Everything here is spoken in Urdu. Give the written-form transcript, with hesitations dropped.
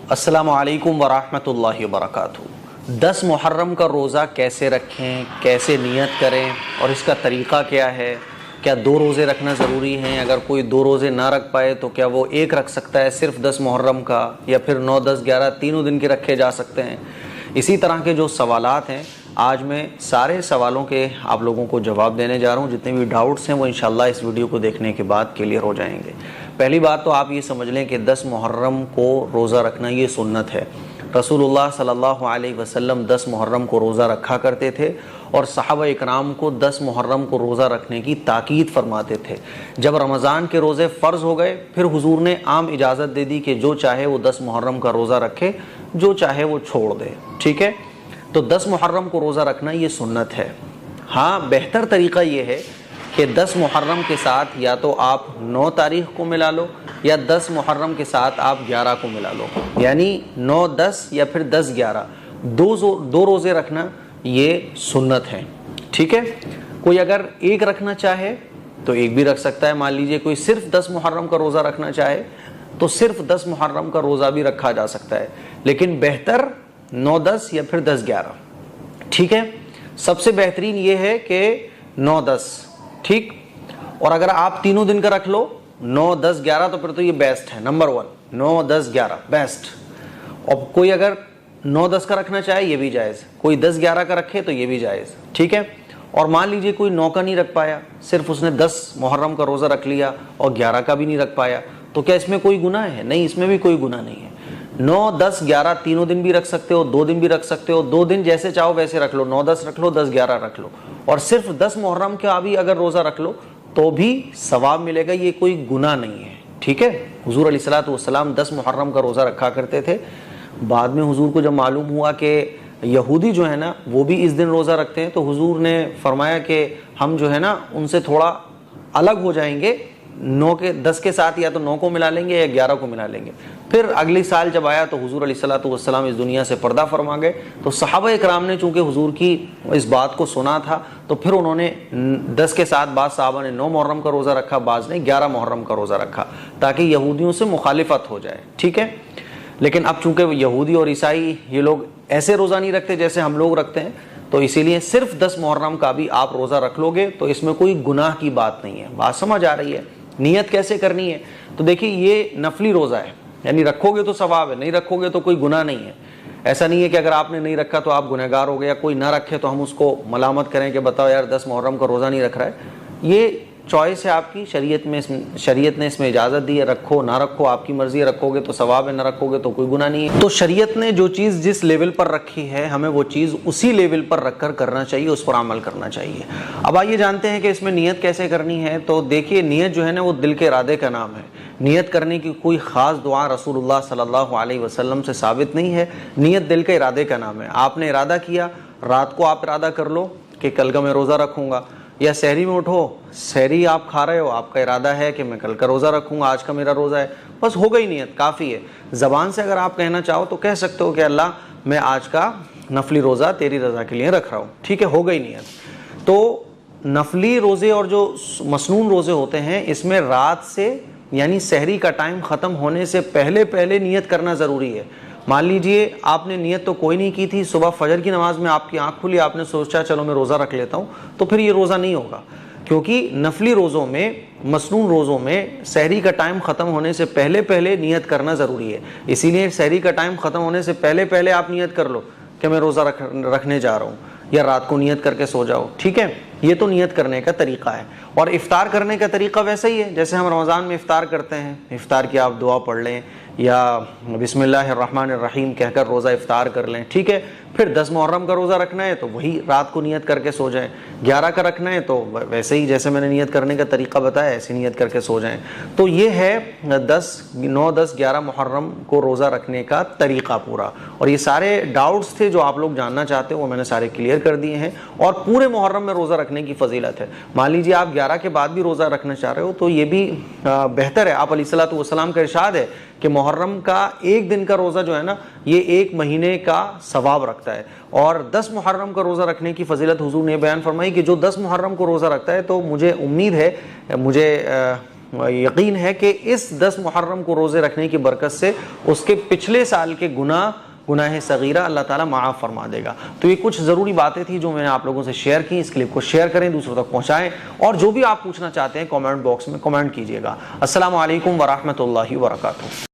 السلام علیکم ورحمۃ اللہ وبرکاتہ۔ 10 محرم کا روزہ کیسے رکھیں، کیسے نیت کریں اور اس کا طریقہ کیا ہے؟ کیا 2 روزے رکھنا ضروری ہیں؟ اگر کوئی 2 روزے نہ رکھ پائے تو کیا وہ ایک رکھ سکتا ہے صرف 10 محرم کا، یا پھر 9، 10، 11 تینوں دن کے رکھے جا سکتے ہیں؟ اسی طرح کے جو سوالات ہیں آج میں سارے سوالوں کے آپ لوگوں کو جواب دینے جا رہا ہوں۔ جتنے بھی ڈاؤٹس ہیں وہ انشاءاللہ اس ویڈیو کو دیکھنے کے بعد کلیئر ہو جائیں گے۔ پہلی بات تو آپ یہ سمجھ لیں کہ 10 محرم کو روزہ رکھنا یہ سنت ہے۔ رسول اللہ صلی اللہ علیہ وسلم 10 محرم کو روزہ رکھا کرتے تھے اور صحابہ اکرام کو 10 محرم کو روزہ رکھنے کی تاکید فرماتے تھے۔ جب رمضان کے روزے فرض ہو گئے پھر حضور نے عام اجازت دے دی کہ جو چاہے وہ 10 محرم کا روزہ رکھے، جو چاہے وہ چھوڑ دے، ٹھیک ہے؟ تو 10 محرم کو روزہ رکھنا یہ سنت ہے۔ ہاں، بہتر طریقہ یہ ہے کہ 10 محرم کے ساتھ یا تو آپ 9 تاریخ کو ملا لو یا 10 محرم کے ساتھ آپ 11 کو ملا لو، یعنی 9، 10 یا پھر 10، 11 دو روزے رکھنا یہ سنت ہے، ٹھیک ہے؟ کوئی اگر ایک رکھنا چاہے تو ایک بھی رکھ سکتا ہے۔ مان لیجئے کوئی صرف 10 محرم کا روزہ رکھنا چاہے تو صرف 10 محرم کا روزہ بھی رکھا جا سکتا ہے، لیکن بہتر 9، 10 یا پھر 10، 11، ٹھیک ہے؟ سب سے بہترین یہ ہے کہ 9، 10، ٹھیک؟ اور اگر آپ تینوں دن کا رکھ لو 9، 10، 11 تو پھر تو یہ بیسٹ ہے، نمبر 1 9، 10، 11 بیسٹ۔ اور کوئی اگر 9، 10 کا رکھنا چاہے یہ بھی جائز، کوئی 10، 11 کا رکھے تو یہ بھی جائز، ٹھیک ہے؟ اور مان لیجئے کوئی 9 کا نہیں رکھ پایا، صرف اس نے 10 محرم کا روزہ رکھ لیا اور 11 کا بھی نہیں رکھ پایا، تو کیا اس میں کوئی گناہ ہے؟ نہیں، اس میں بھی کوئی گناہ نہیں ہے۔ 9، 10، 11 تینوں دن بھی رکھ سکتے ہو، 2 دن بھی رکھ سکتے ہو، 2 دن جیسے چاہو ویسے رکھ لو، 9، 10 رکھ لو، 10، 11 رکھ لو، اور صرف 10 محرم کا بھی اگر روزہ رکھ لو تو بھی ثواب ملے گا، یہ کوئی گناہ نہیں ہے، ٹھیک ہے؟ حضور علیہ الصلوۃ والسلام 10 محرم کا روزہ رکھا کرتے تھے۔ بعد میں حضور کو جب معلوم ہوا کہ یہودی جو ہے نا وہ بھی اس دن روزہ رکھتے ہیں تو حضور نے فرمایا کہ ہم جو ہے نا ان سے تھوڑا الگ ہو جائیں گے، 10 کے ساتھ یا تو 9 کو ملا لیں گے یا 11 کو ملا لیں گے۔ پھر اگلی سال جب آیا تو حضور علیہ الصلوۃ والسلام اس دنیا سے پردہ فرما گئے، تو صحابہ اکرام نے چونکہ حضور کی اس بات کو سنا تھا تو پھر انہوں نے 10 کے ساتھ بعض صحابہ نے 9 محرم کا روزہ رکھا، بعض نے 11 محرم کا روزہ رکھا، تاکہ یہودیوں سے مخالفت ہو جائے، ٹھیک ہے؟ لیکن اب چونکہ یہودی اور عیسائی یہ لوگ ایسے روزہ نہیں رکھتے جیسے ہم لوگ رکھتے ہیں، تو اسی لیے صرف 10 محرم کا بھی آپ روزہ رکھ لو گے تو اس میں کوئی گناہ کی بات نہیں ہے۔ بات سمجھ آ رہی ہے؟ نیت کیسے کرنی ہے؟ تو دیکھیے یہ نفلی روزہ ہے، یعنی رکھو گے تو ثواب ہے، نہیں رکھو گے تو کوئی گناہ نہیں ہے۔ ایسا نہیں ہے کہ اگر آپ نے نہیں رکھا تو آپ گنہگار ہو گئے، یا کوئی نہ رکھے تو ہم اس کو ملامت کریں کہ بتاؤ یار 10 محرم کا روزہ نہیں رکھ رہا ہے۔ یہ چوائس ہے آپ کی، شریعت نے اس میں اجازت دی ہے، رکھو نہ رکھو آپ کی مرضی ہے، رکھو گے تو ثواب ہے، نہ رکھو گے تو کوئی گناہ نہیں ہے۔ تو شریعت نے جو چیز جس لیول پر رکھی ہے ہمیں وہ چیز اسی لیول پر رکھ کر کرنا چاہیے، اس پر عمل کرنا چاہیے۔ اب آئیے جانتے ہیں کہ اس میں نیت کیسے کرنی ہے۔ تو دیکھیے نیت جو ہے نا وہ دل کے ارادے کا نام ہے۔ نیت کرنے کی کوئی خاص دعا رسول اللہ صلی اللہ علیہ وسلم سے ثابت نہیں ہے، نیت دل کے ارادے کا نام ہے۔ آپ نے ارادہ کیا، رات کو آپ ارادہ کر لو کہ کل کا میں روزہ رکھوں گا، یا سحری میں اٹھو، سحری آپ کھا رہے ہو، آپ کا ارادہ ہے کہ میں کل کا روزہ رکھوں گا، آج کا میرا روزہ ہے، بس ہو گئی نیت، کافی ہے۔ زبان سے اگر آپ کہنا چاہو تو کہہ سکتے ہو کہ اللہ میں آج کا نفلی روزہ تیری رضا کے لیے رکھ رہا ہوں، ٹھیک ہے، ہو گئی نیت۔ تو نفلی روزے اور جو مسنون روزے ہوتے ہیں اس میں رات سے یعنی سحری کا ٹائم ختم ہونے سے پہلے نیت کرنا ضروری ہے۔ مان لیجئے آپ نے نیت تو کوئی نہیں کی تھی، صبح فجر کی نماز میں آپ کی آنکھ کھلی، آپ نے سوچا چلو میں روزہ رکھ لیتا ہوں، تو پھر یہ روزہ نہیں ہوگا، کیونکہ نفلی روزوں میں، مسنون روزوں میں سحری کا ٹائم ختم ہونے سے پہلے نیت کرنا ضروری ہے۔ اسی لیے سحری کا ٹائم ختم ہونے سے پہلے آپ نیت کر لو کہ میں روزہ رکھنے جا رہا ہوں، یا رات کو نیت کر کے سو جاؤ، ٹھیک ہے؟ یہ تو نیت کرنے کا طریقہ ہے۔ اور افطار کرنے کا طریقہ ویسا ہی ہے جیسے ہم رمضان میں افطار کرتے ہیں، افطار کی آپ دعا پڑھ لیں یا بسم اللہ الرحمن الرحیم کہہ کر روزہ افطار کر لیں، ٹھیک ہے؟ پھر 10 محرم کا روزہ رکھنا ہے تو وہی رات کو نیت کر کے سو جائیں، 11 کا رکھنا ہے تو ویسے ہی جیسے میں نے نیت کرنے کا طریقہ بتایا ایسے نیت کر کے سو جائیں۔ تو یہ ہے 9، 10، 11 محرم کو روزہ رکھنے کا طریقہ پورا، اور یہ سارے ڈاؤٹس تھے جو آپ لوگ جاننا چاہتے ہو وہ میں نے سارے کلیئر کر دیے ہیں۔ اور پورے محرم میں روزہ رکھنے کی فضیلت ہے۔ مان لیجیے آپ 11 کے بعد بھی روزہ رکھنا چاہ رہے ہو تو یہ بھی بہتر ہے۔ آپ علیہ الصلوۃ والسلام کا ارشاد ہے کہ محرم کا ایک دن کا روزہ جو ہے نا یہ 1 مہینے کا ثواب رکھتا ہے، اور 10 محرم کا روزہ رکھنے کی فضیلت حضور نے بیان فرمائی کہ جو 10 محرم کو روزہ رکھتا ہے تو مجھے امید ہے، مجھے یقین ہے کہ اس 10 محرم کو روزے رکھنے کی برکت سے اس کے پچھلے سال کے گناہ صغیرہ اللہ تعالیٰ معاف فرما دے گا۔ تو یہ کچھ ضروری باتیں تھیں جو میں نے آپ لوگوں سے شیئر کی۔ اس کلپ کو شیئر کریں، دوسروں تک پہنچائیں، اور جو بھی آپ پوچھنا چاہتے ہیں کامنٹ باکس میں کامنٹ کیجیے گا۔ السلام علیکم ورحمۃ اللہ وبرکاتہ۔